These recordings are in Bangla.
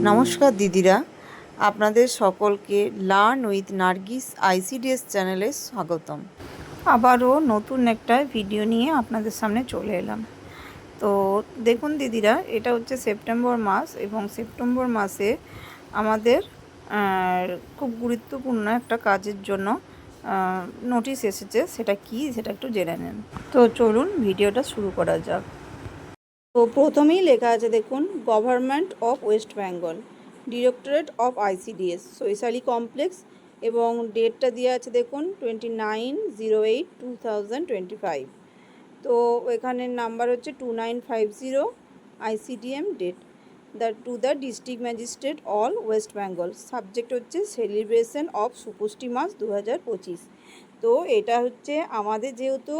নমস্কার দিদিরা, আপনাদের সকলকে লার্ন উইথ নার্গিস আইসিডিএস চ্যানেলে স্বাগতম। আবারও নতুন একটা ভিডিও নিয়ে আপনাদের সামনে চলে এলাম। তো দেখুন দিদিরা, এটা হচ্ছে সেপ্টেম্বর মাস এবং সেপ্টেম্বর মাসে আমাদের খুব গুরুত্বপূর্ণ একটা কাজের জন্য নোটিশ এসেছে। সেটা কি, সেটা একটু জেনে নেন। তো চলুন ভিডিওটা শুরু করা যাক। তো প্রথমেই লেখা আছে দেখুন, government of West Bengal, directorate of ICDS, সৈশালী কমপ্লেক্স, এবং ডেটটা দেওয়া আছে দেখুন 29/08/2025। তো এখানের নাম্বার হচ্ছে 2950, ICDM date to the district magistrate all West Bengal. Subject হচ্ছে সেলিব্রেশন অফ সুপুষ্টি মাস 2025। তো এটা হচ্ছে আমাদের যেহেতু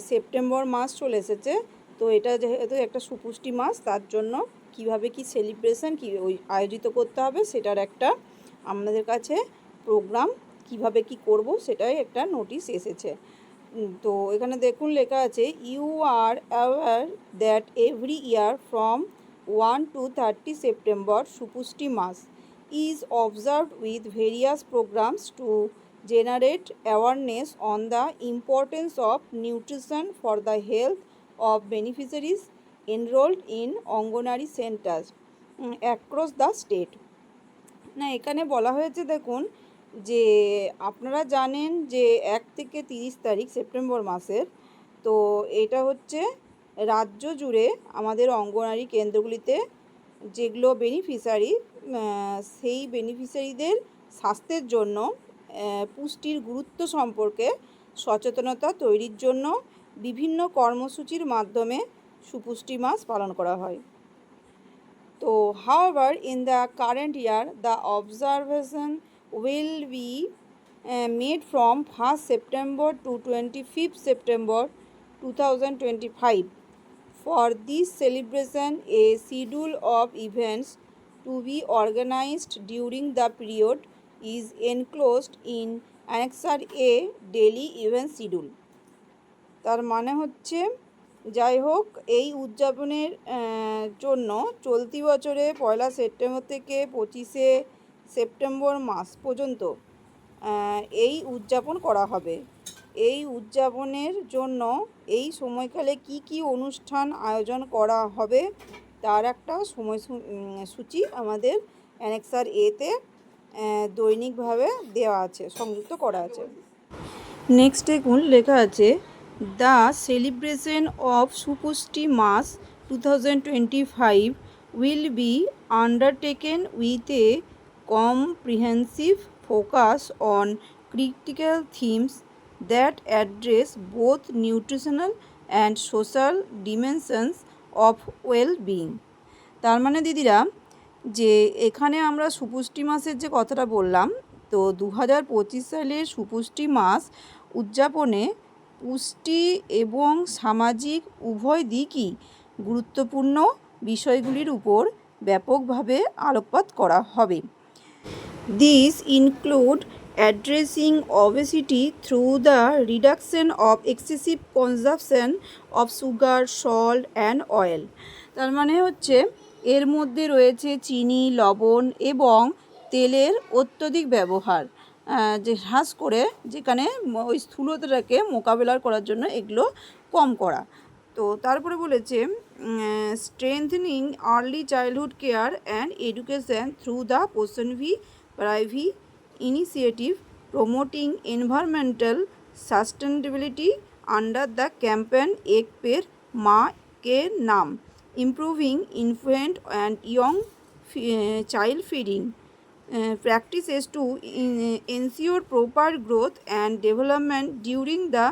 সেপ্টেম্বর মাস চলে এসেছে, তো এটা যেহেতু একটা সুপুষ্টি মাস, তার জন্য কিভাবে কি সেলিব্রেশন ওই আয়োজিত করতে হবে সেটার একটা আমাদের কাছে প্রোগ্রাম কিভাবে কি করব সেটাই একটা নোটিশ এসেছে। তো এখানে দেখুন লেখা আছে, you are aware that every year from 1 to 30 September সুপুষ্টি মাস is observed with various programmes to generate awareness on the importance of nutrition for the health of beneficiaries enrolled in anganwadi centers across the state। না, এখানে বলা হয়েছে দেখুন যে আপনারা জানেন যে 1 থেকে 30 তারিখ সেপ্টেম্বর মাসের, তো এটা হচ্ছে রাজ্য জুড়ে আমাদের অঙ্গনারী কেন্দ্রগুলিতে যেগুলো বেনিফিশিয়ারি, সেই বেনিফিশিয়ারিদের স্বাস্থ্যের জন্য পুষ্টির গুরুত্ব সম্পর্কে সচেতনতা তৈরির জন্য বিভিন্ন কর্মসূচির মাধ্যমে সুপুষ্টি মাস পালন করা হয়। তো however, in the current year, the observation will be made from 1st September to 25th September 2025. For this celebration, a schedule of events to be organized during the period is enclosed in Annexure A daily event schedule। তার মানে হচ্ছে, যাই হোক, এই উদযাপনের জন্য চলতি বছরে 1 সেপ্টেম্বর থেকে 25 সেপ্টেম্বর মাস পর্যন্ত এই উদযাপন করা হবে। এই উদযাপনের জন্য এই সময়কালে কি কি অনুষ্ঠান আয়োজন করা হবে তার একটা সময়সূচি আমাদের অ্যানেক্সার এতে দৈনিকভাবে দেওয়া আছে, সংযুক্ত করা আছে। নেক্সট দেখুন লেখা আছে, দ্য সেলিব্রেশন অফ সুপুষ্টি মাস 2025 will be undertaken with a comprehensive focus on critical themes that address both nutritional and social dimensions of well-being। তার মানে দিদিরা, যে এখানে আমরা সুপুষ্টি মাসের যে কথাটা বললাম, তো 2025 সালের সুপুষ্টি মাস উদযাপনে পুষ্টি এবং সামাজিক উভয় দিকই গুরুত্বপূর্ণ বিষয়গুলির উপর ব্যাপকভাবে আলোকপাত করা হবে। These include addressing obesity through the reduction of excessive consumption of sugar, salt and oil। তার মানে হচ্ছে এর মধ্যে রয়েছে চিনি, লবণ এবং তেলের অত্যধিক ব্যবহার, যে হ্রাস করে, যেখানে ওই স্থূলতাটাকে মোকাবেলা করার জন্য এগুলো কম করা। তো তারপরে বলেছে, strengthening early childhood care and education through the পোষণভি প্রাইভি initiative promoting environmental sustainability under the campaign এক পের মা কে নাম, improving infant and young child feeding practices to ensure proper growth and development during the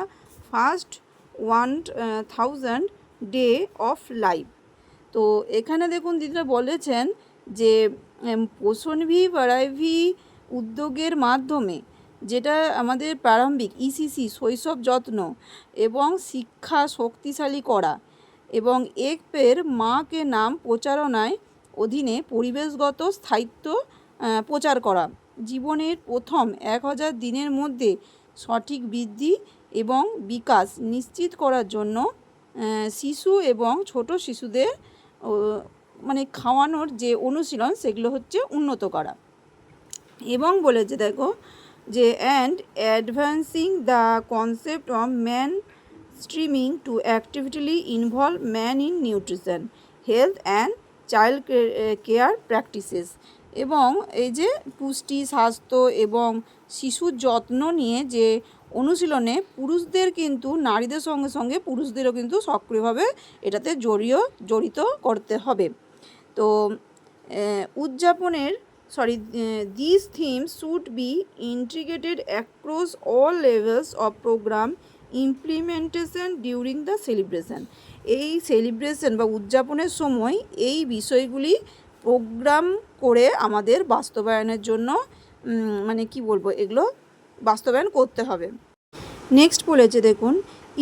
first 1000 day of life। তো এখানে দেখুন দিদিরা বলেছেন যে পোষণভি প্রাইভি উদ্যোগের মাধ্যমে, যেটা আমাদের প্রারম্ভিক ইসিসি শৈশব যত্ন এবং শিক্ষা শক্তিশালী করা এবং এক পের মা কে নাম প্রচারণায় অধীনে পরিবেশগত স্থায়িত্ব প্রচার করা, জীবনের প্রথম 1000 দিনের মধ্যে সঠিক বৃদ্ধি এবং বিকাশ নিশ্চিত করার জন্য শিশু এবং ছোট শিশুদের মানে খাওয়ানোর যে অনুশীলন সেগুলো হচ্ছে উন্নত করা। এবং বলেছে দেখো যে and advancing the concept of man streaming to actively involve man in nutrition health and child care practices. এবং এই যে পুষ্টি, স্বাস্থ্য এবং শিশুর যত্ন নিয়ে যে অনুশীলনে পুরুষদের কিন্তু নারীদের সঙ্গে সঙ্গে পুরুষদেরও কিন্তু সক্রিয়ভাবে এটাতে জড়িত করতে হবে। তো উদযাপনের these themes should be integrated across all levels of program implementation during the celebration. এই সেলিব্রেশন বা উদযাপনের সময় এই বিষয়গুলি প্রোগ্রাম করে আমাদের বাস্তবায়নের জন্য মানে কি বলবো, এগুলো বাস্তবায়ন করতে হবে। নেক্সট বলেছে দেখুন,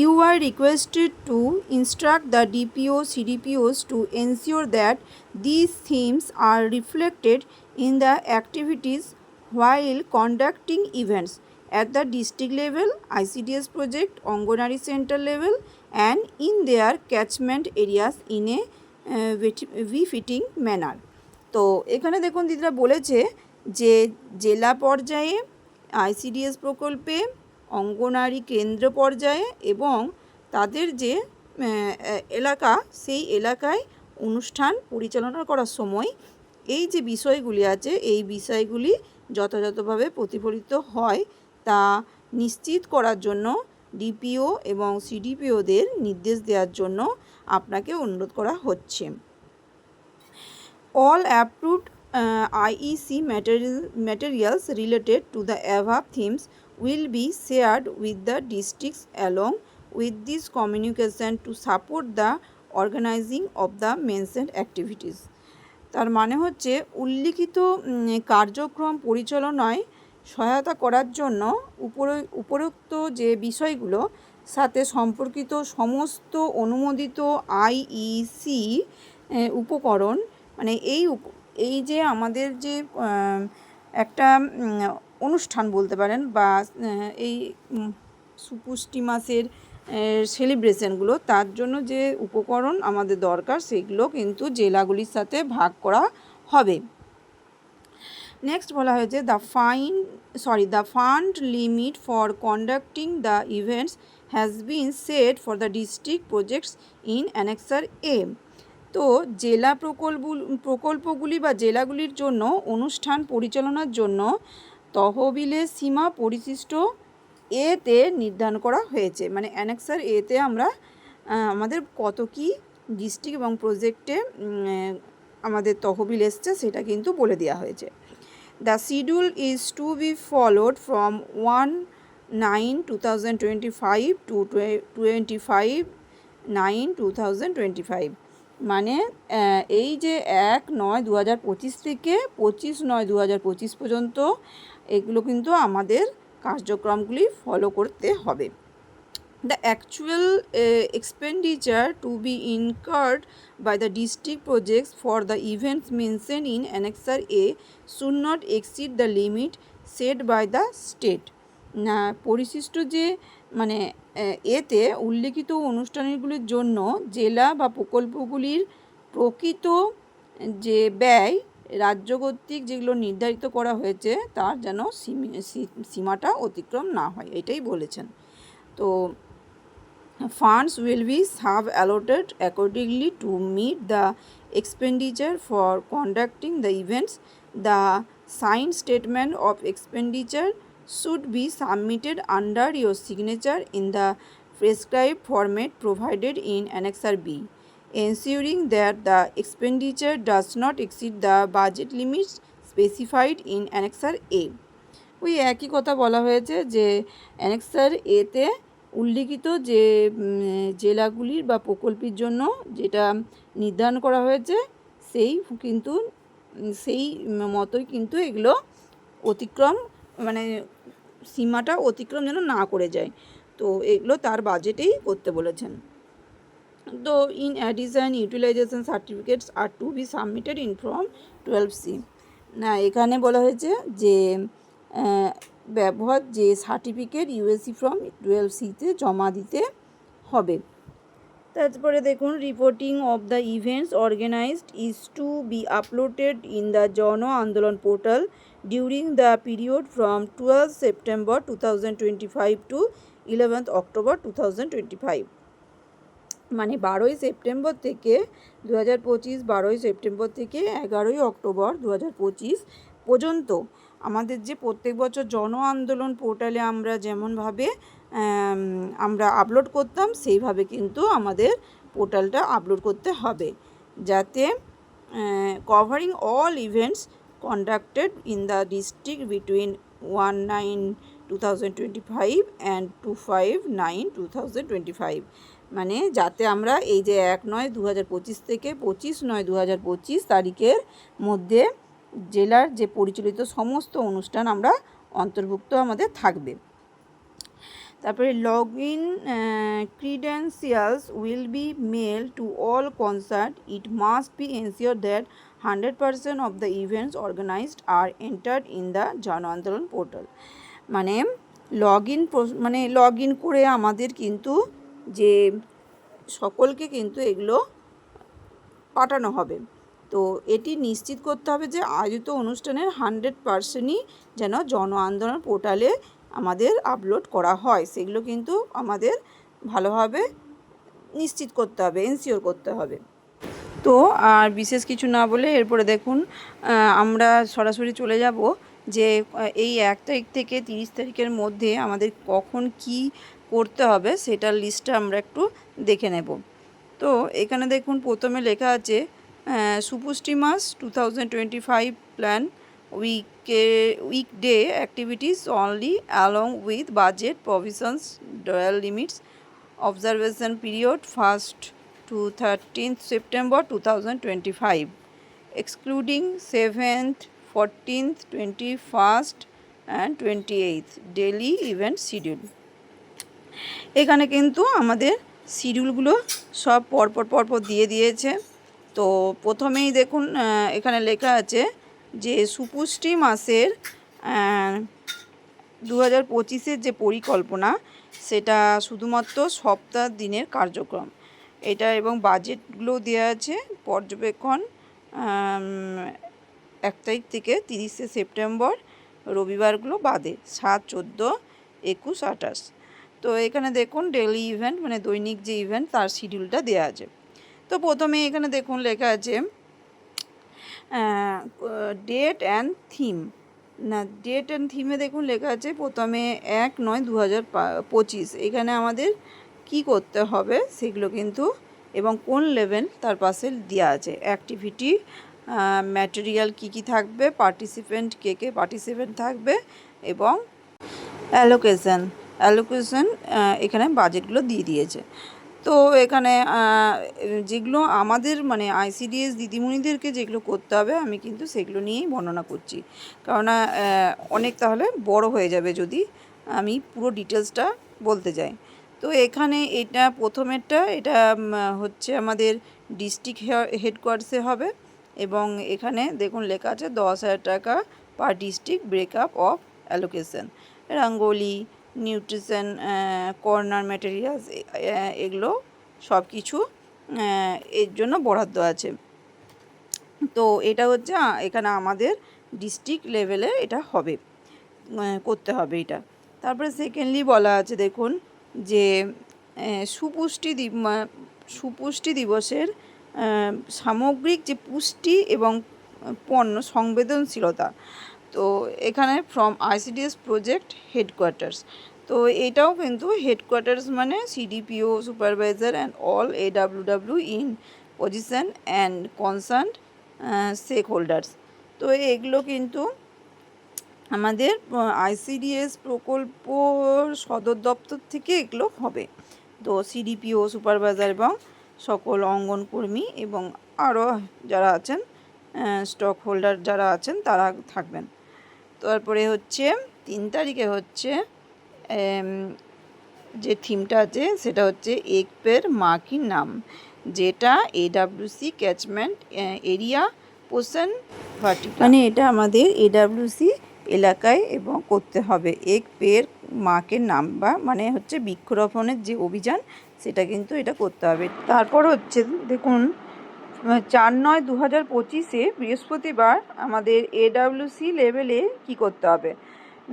you are requested to instruct the DPO CDPOs to ensure that these themes are reflected in the activities while conducting events at the district level, ICDS project, Anganwadi center level and in their catchment areas in a befitting manner. তো এখানে দেখুন দিদিরা বলেছে যে জেলা পর্যায়ে, ICDS প্রকল্পে, অঙ্গনারী কেন্দ্র পর্যায়ে এবং তাদের যে এলাকা সেই এলাকায় অনুষ্ঠান পরিচালনা করার সময় এই যে বিষয়গুলি আছে এই বিষয়গুলি যথাযথভাবে প্রতিফলিত হয় তা নিশ্চিত করার জন্য ডিপিও এবং সিডিপিওদের নির্দেশ দেওয়ার জন্য আপনাকে অনুরোধ করা হচ্ছে। All approved IEC materials related to the above themes will be shared with the districts along with this communication to support the organizing of the mentioned activities. তার মানে হচ্ছে উল্লিখিত কার্যক্রম পরিচালনায় সহায়তা করার জন্য উপরোক্ত যে বিষয়গুলো সাথে সম্পর্কিত সমস্ত অনুমোদিত আইইসি উপকরণ, মানে এই যে আমাদের যে একটা অনুষ্ঠান বলতে পারেন বা এই সুপুষ্টি মাসের সেলিব্রেশনগুলো, তার জন্য যে উপকরণ আমাদের দরকার সেগুলো কিন্তু জেলাগুলির সাথে ভাগ করা হবে। নেক্সট বলা হয়েছে the fund limit for conducting the events has been set for the district projects in annexure A. তো জেলা প্রকল্পগুলি বা জেলাগুলির জন্য অনুষ্ঠান পরিচালনার জন্য তহবিলের সীমা পরিশিষ্ট এতে নির্ধারণ করা হয়েছে। মানে অ্যানেক্সার এতে আমরা আমাদের কত কি ডিস্ট্রিক্ট এবং প্রজেক্টে আমাদের তহবিল এসছে সেটা কিন্তু বলে দেওয়া হয়েছে। The schedule is to be followed from 1/9/2025 to 25/9/2025। মানে এই যে 1/9/2025 থেকে 25/9/2025 পর্যন্ত এগুলো কিন্তু আমাদের কার্যক্রমগুলি ফলো করতে হবে। The actual expenditure to be incurred by the district projects for the events mentioned in Annexure A should not exceed the limit set by the state. না পরিশিষ্ট যে মানে এতে উল্লেখিত অনুষ্ঠানগুলির জন্য জেলা বা প্রকল্পগুলির প্রকৃত যে ব্যয় রাজ্য কর্তৃক যেগুলো নির্ধারিত করা হয়েছে তার যেন সীমাটা অতিক্রম না হয়, এটাই বলেছেন। তো funds will be sub-allotted accordingly to meet the expenditure for conducting the events. The signed statement of expenditure should be submitted under your signature in the prescribed format provided in Annexure B, ensuring that the expenditure does not exceed the budget limits specified in Annexure A. ওই একই কথা বলা হয়েছে যে অ্যানেক্সার এতে উল্লিখিত যে জেলাগুলির বা প্রকল্পের জন্য যেটা নির্ধারণ করা হয়েছে সেই মতোই কিন্তু এগুলো অতিক্রম মানে সীমাটা অতিক্রম যেন না করে যায়, তো এগুলো তার বাজেটেই করতে বলেছেন। তো in addition utilization certificates are to be submitted in form 12C। না এখানে বলা হয়েছে যে ব্যবহার যে সার্টিফিকেট ইউএসসি ফর্ম 12Cতে জমা দিতে হবে। তারপরে দেখুন reporting of the events organised is to be uploaded in the Jan Andolan portal during the period from 12 September 2025 to 11 October 2025। মানে 12ই সেপ্টেম্বর থেকে 2025, 12ই সেপ্টেম্বর থেকে 11ই অক্টোবর 2025 পর্যন্ত আমাদের যে প্রত্যেক বছর জন আন্দোলন পোর্টালে আমরা যেমনভাবে আমরা আপলোড করতাম সেইভাবে কিন্তু আমাদের পোর্টালটা আপলোড করতে হবে, যাতে covering all events conducted in the district between 1/9/2025 and 2/5/9/2025। মানে যাতে আমরা এই যে 1/9/2025 থেকে 25/9/2025 তারিখের মধ্যে জেলার যে পরিচালিত সমস্ত অনুষ্ঠান আমরা অন্তর্ভুক্ত আমাদের থাকবে। তারপরে log in credentials will be mail to all concerned. It must be ensure that 100% of the events organised are entered in the Jan Andolan portal. মানে লগ ইন করে আমাদের কিন্তু যে সকলকে কিন্তু এগুলো পাঠানো হবে। তো এটি নিশ্চিত করতে হবে যে আয়োজিত অনুষ্ঠানের 100%ই যেন জন আন্দোলন পোর্টালে আমাদের আপলোড করা হয়, সেগুলো কিন্তু আমাদের ভালোভাবে নিশ্চিত করতে হবে, এনশিওর করতে হবে। তো আর বিশেষ কিছু না বলে এরপরে দেখুন আমরা সরাসরি চলে যাব যে এই 1 তারিখ থেকে 30 তারিখের মধ্যে আমাদের কখন কি করতে হবে সেটার লিস্টটা আমরা একটু দেখে নেব। তো এখানে দেখুন প্রথমে লেখা আছে সুপুষ্টি মাস 2025 plan weekday activities only along with budget provisions, dual limits, observation period 1st to 13th September 2025, excluding 7th, 14th, 21st and 28th daily event schedule। এখানে কিন্তু আমাদের শিডিউলগুলো সব পরপর দিয়ে দিয়েছে। তো প্রথমেই দেখুন এখানে লেখা আছে যে সুপুষ্টি মাসের 2025-এর যে পরিকল্পনা সেটা শুধুমাত্র সপ্তাহ দিনের কার্যক্রম এটা, এবং বাজেটগুলো দেওয়া আছে পর্যবেক্ষণ 1 তারিখ থেকে 30শে সেপ্টেম্বর রবিবারগুলো বাদে 7, 14, 21, 28। তো এখানে দেখুন ডেইলি ইভেন্ট মানে দৈনিক যে ইভেন্ট তার শিডিউলটা দেওয়া আছে। তো প্রথমে এখানে দেখুন লেখা আছে ডেট অ্যান্ড থিম। না, ডেট অ্যান্ড থিমে দেখুন লেখা আছে প্রথমে 1/9/2025। এখানে আমাদের কি করতে হবে সেগুলো কিন্তু এবং কোন লেভেল তার পাশে দেওয়া আছে, অ্যাক্টিভিটি ম্যাটেরিয়াল কি থাকবে, পার্টিসিপেন্ট কে পার্টিসিপেন্ট থাকবে এবং অ্যালোকেশন এখানে বাজেটগুলো দিয়ে দিয়েছে। তো এখানে যেগুলো আমাদের মানে ICDS দিদিমণিদেরকে যেগুলো করতে হবে আমি কিন্তু সেগুলো নিয়েই বর্ণনা করছি, কারণ অনেক তাহলে বড় হয়ে যাবে যদি আমি পুরো ডিটেলসটা বলতে যাই। তো এখানে এটা প্রথমেরটা এটা হচ্ছে আমাদের ডিস্ট্রিক্ট হেডকোয়ার্টার্সে হবে, এবং এখানে দেখুন লেখা আছে 10,000 টাকা per district, breakup of allocation, rangoli, nutrition, corner materials, এগুলো সব কিছু এর জন্য বরাদ্দ আছে। তো এটা হচ্ছে এখানে আমাদের ডিস্ট্রিক্ট লেভেলে এটা হবে, করতে হবে এটা। তারপরে সেকেন্ডলি বলা আছে দেখুন যে সুপুষ্টি দিবসের সামগ্রিক যে পুষ্টি এবং পণ্য সংবেদনশীলতা। তো এখানে ফ্রম ICDS প্রজেক্ট হেডকোয়ার্টার্স। তো এটাও কিন্তু হেডকোয়ার্টার্স মানে CDPO supervisor and all AWW in position and concern stakeholders. তো এগুলো কিন্তু আমাদের ICDS প্রকল্প সদর দপ্তর থেকে এগুলো হবে। তো CDPO সুপারভাইজার এবং সকল অঙ্গনকর্মী এবং আরও যারা আছেন স্টক হোল্ডার যারা আছেন তারা থাকবেন। তারপরে হচ্ছে 3 তারিখে হচ্ছে যে থিমটা আছে সেটা হচ্ছে এক পের মা কি নাম, যেটা AWC ক্যাচমেন্ট এরিয়া পোষণ ভাটিকা, মানে এটা আমাদের AWC এলাকায় এবং করতে হবে। এক পের মাকে নামবা, মানে হচ্ছে বৃক্ষরোপণের যে অভিযান সেটা কিন্তু এটা করতে হবে। তারপর হচ্ছে দেখুন 4/9/2025 বৃহস্পতিবার আমাদের AWC লেভেলে কি করতে হবে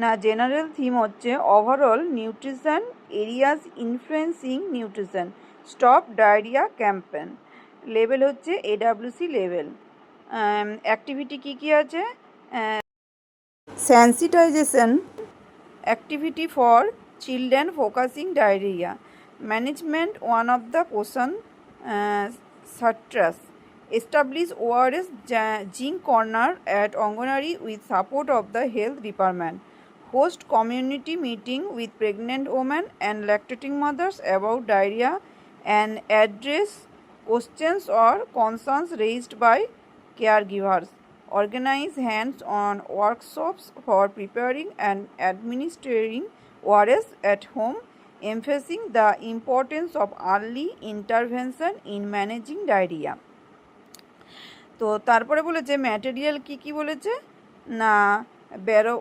না, জেনারেল থিম হচ্ছে overall nutrition areas influencing nutrition stop diarrhoea campaign. Level হচ্ছে AWC লেভেল। অ্যাক্টিভিটি কী আছে, sensitisation activity for children focusing diarrhea management, one of the portion citrus, establish ORS zinc corner at Anganwadi with support of the health department, host community meeting with pregnant women and lactating mothers about diarrhea and address questions or concerns raised by caregivers, organize hands-on workshops for preparing and administering ORS at home, emphasizing the importance of early intervention in managing diarrhea. তো তারপরে বলেছে ম্যাটেরিয়াল কি বলেছে না,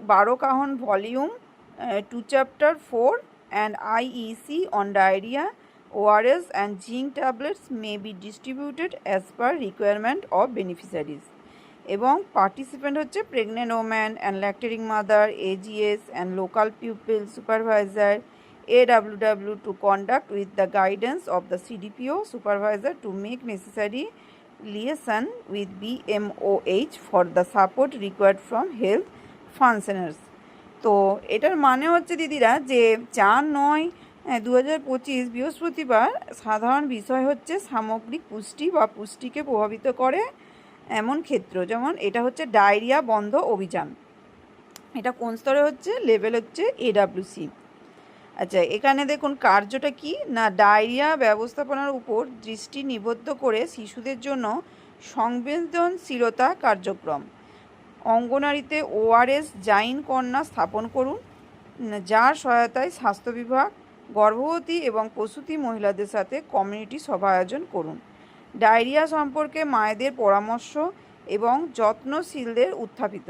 12 কাহন volume 2 chapter 4 and IEC on diarrhea, ORS and zinc tablets may be distributed as per requirement of beneficiaries. এবং পার্টিসিপেন্ট হচ্ছে pregnant woman and lactating mother, AGS and local people supervisor, AWW to conduct with the guidance of the CDPO supervisor to make necessary liaison with BMOH for the support required from health functionaries. তো এটার মানে হচ্ছে দিদিরা যে 4/9/2025 বৃহস্পতিবার সাধারণ বিষয় হচ্ছে সামগ্রিক পুষ্টি বা পুষ্টিকে প্রভাবিত করে এমন ক্ষেত্র, যেমন এটা হচ্ছে ডায়রিয়া বন্ধ অভিযান। এটা কোন স্তরে হচ্ছে, লেভেল হচ্ছে AWC। আচ্ছা, এখানে দেখুন কার্যটা কি না, ডায়রিয়া ব্যবস্থাপনার উপর দৃষ্টি নিবদ্ধ করে শিশুদের জন্য সংবেদনশীলতা কার্যক্রম। অঙ্গনারীতে ORS জাইন কর্নার স্থাপন করুন, যার সহায়তায় স্বাস্থ্য বিভাগ গর্ভবতী এবং প্রসূতি মহিলাদের সাথে কমিউনিটি সভা আয়োজন করুন। ডায়রিয়া সম্পর্কে মায়েদের পরামর্শ এবং যত্নশীলদের উত্থাপিত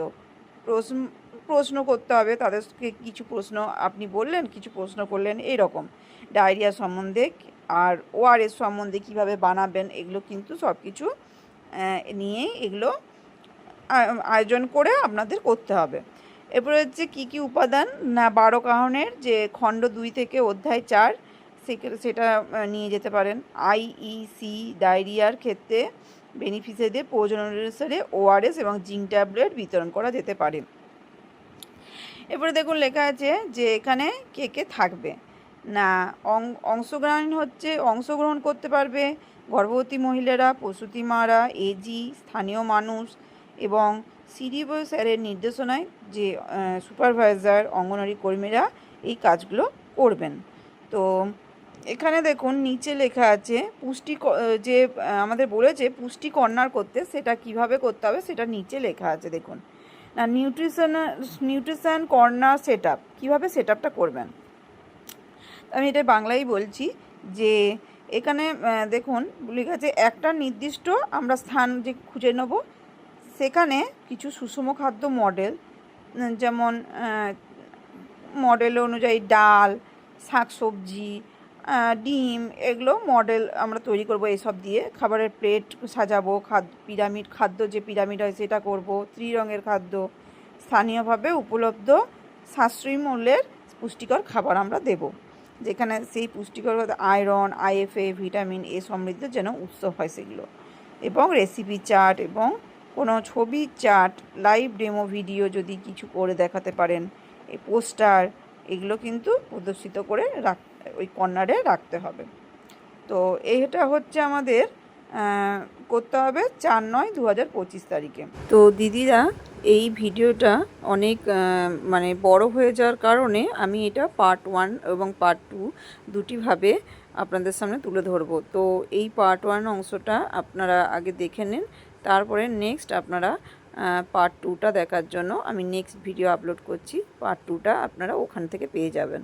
প্রশ্ন করতে হবে, তাদেরকে কিছু প্রশ্ন আপনি বললেন, কিছু প্রশ্ন করলেন, এইরকম ডায়রিয়া সম্বন্ধে আর ORS সম্বন্ধে কীভাবে বানাবেন, এগুলো কিন্তু সব কিছু নিয়ে এগুলো আয়োজন করে আপনাদের করতে হবে। এরপরে হচ্ছে কী উপাদান না, 12 কাহনের যে খণ্ড 2 থেকে অধ্যায় 4 সেটা নিয়ে যেতে পারেন। IEC ডায়রিয়ার ক্ষেত্রে বেনিফিশিয়ারিদের প্রয়োজন অনুসারে ORS এবং জিঙ্ক ট্যাবলেট বিতরণ করা যেতে পারে। এরপরে দেখুন লেখা আছে যে এখানে কে থাকবে না, অংশগ্রহণ করতে পারবে গর্ভবতী মহিলারা, প্রসূতি মারা, AG, স্থানীয় মানুষ এবং CDPO স্যারের নির্দেশনায় যে সুপারভাইজার অঙ্গনওয়াড়ি কর্মীরা এই কাজগুলো করবেন। তো এখানে দেখুন নিচে লেখা আছে পুষ্টি, যে আমাদের বলেছে পুষ্টি কর্নার করতে, সেটা কিভাবে করতে হবে সেটা নিচে লেখা আছে। দেখুন না, নিউট্রিশন কর্নার সেট আপ, কীভাবে সেট আপটা করবেন। আমি এটা বাংলায় বলছি যে এখানে দেখুন লেখা আছে একটা নির্দিষ্ট আমরা স্থান যে খুঁজে নেব, সেখানে কিছু সুষম খাদ্য মডেল, যেমন মডেল অনুযায়ী ডাল, শাকসবজি, ডিম, এগুলো মডেল আমরা তৈরি করব। এসব দিয়ে খাবারের প্লেট সাজাবো, পিরামিড খাদ্য যে পিরামিড হয় সেটা করব, ত্রিরঙের খাদ্য, স্থানীয়ভাবে উপলব্ধ সাশ্রয়ী মূল্যের পুষ্টিকর খাবার আমরা দেব, যেখানে সেই পুষ্টিকর আয়রন, IFA, ভিটামিন A সমৃদ্ধ যেন উৎস হয় সেগুলো, এবং রেসিপি চার্ট এবং কোনো ছবি চার্ট, লাইভ ডেমো ভিডিও যদি কিছু করে দেখাতে পারেন, এই পোস্টার, এগুলো কিন্তু প্রদর্শিত করে ওই কর্নারে রাখতে হবে। তো এইটা হচ্ছে আমাদের করতে হবে 4/9/2025 তারিখে। তো দিদিরা এই ভিডিওটা অনেক মানে বড় হয়ে যাওয়ার কারণে আমি এটা পার্ট 1 এবং পার্ট 2 দুটিভাবে আপনাদের সামনে তুলে ধরবো। তো এই পার্ট 1 অংশটা আপনারা আগে দেখে নিন, তারপরে নেক্সট আপনারা পার্ট 2টা দেখার জন্য আমি নেক্সট ভিডিও আপলোড করছি, পার্ট 2টা আপনারা ওখান থেকে পেয়ে যাবেন।